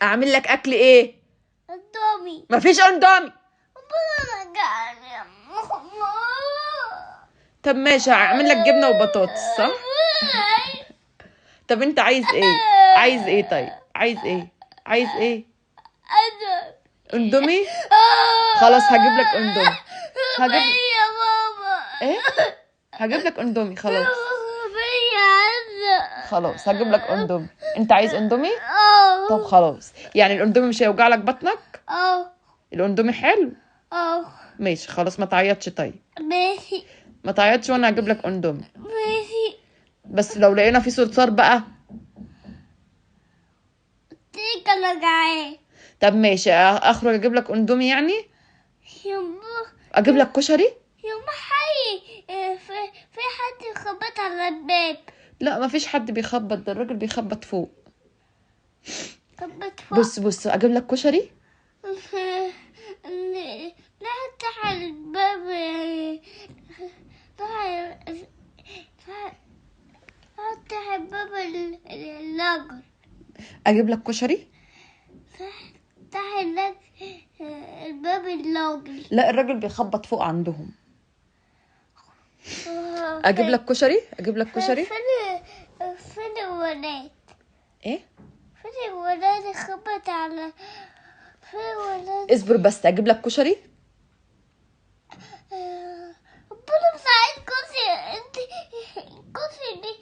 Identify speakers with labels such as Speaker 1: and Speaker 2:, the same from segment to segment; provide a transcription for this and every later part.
Speaker 1: اعمل لك اكل ايه؟
Speaker 2: اندومي.
Speaker 1: مفيش اندومي.
Speaker 2: انا جعانة.
Speaker 1: طب ماشي، هعمل لك جبنه وبطاطس صح؟ طب انت عايز ايه؟ عايز ايه؟ طيب عايز ايه؟ عايز ايه؟ اندومي. خلاص هجيب لك اندومي. هجيب
Speaker 2: يا ماما.
Speaker 1: ايه؟ هجيب لك اندومي خلاص.
Speaker 2: عايزة.
Speaker 1: خلاص هجيب لك اندومي. انت عايز اندومي؟
Speaker 2: اه.
Speaker 1: طب خلاص، يعني الاندومي مش هيوجع لك بطنك؟
Speaker 2: اه.
Speaker 1: الاندومي حلو.
Speaker 2: اه.
Speaker 1: ماشي خلاص، ما تعيطش. طيب
Speaker 2: ماشي.
Speaker 1: ما تعيطش وانا هجيب لك اندومي.
Speaker 2: ماشي.
Speaker 1: بس لو لقينا في صرصار بقى.
Speaker 2: تيجي انا جعان.
Speaker 1: طب ماشي، اخرج اجيب لك اندومي يعني.
Speaker 2: يما.
Speaker 1: اجيب لك كشري.
Speaker 2: يما حي. في حد خبط على الباب.
Speaker 1: لا مفيش حد بيخبط، ده الراجل بيخبط فوق.
Speaker 2: خبط فوق.
Speaker 1: بص اجيب لك كشري.
Speaker 2: لا افتح الباب. افتح الباب اللاجر.
Speaker 1: اجيب لك كشري.
Speaker 2: افتح الباب اللاجر.
Speaker 1: لا الراجل بيخبط فوق عندهم. اجيب لك كشري. اجيب لك كشري.
Speaker 2: فين الولاد؟
Speaker 1: ايه؟
Speaker 2: فين الولاد خبط على فين الولاد؟
Speaker 1: اصبر بس، اجيب لك كشري.
Speaker 2: ربنا مساعد كرسي. انت الكرسي دي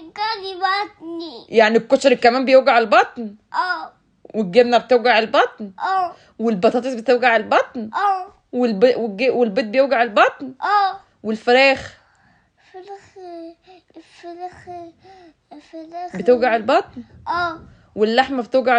Speaker 2: جالي بطني.
Speaker 1: يعني الكشري كمان بيوجع البطن؟
Speaker 2: اه.
Speaker 1: والجبنه بتوجع البطن؟
Speaker 2: اه.
Speaker 1: والبطاطس بتوجع البطن؟
Speaker 2: اه.
Speaker 1: والبيض بيوجع البطن؟
Speaker 2: اه.
Speaker 1: والفراخ
Speaker 2: الفراخ
Speaker 1: بتوجع البطن؟
Speaker 2: اه.
Speaker 1: واللحمه بتوجع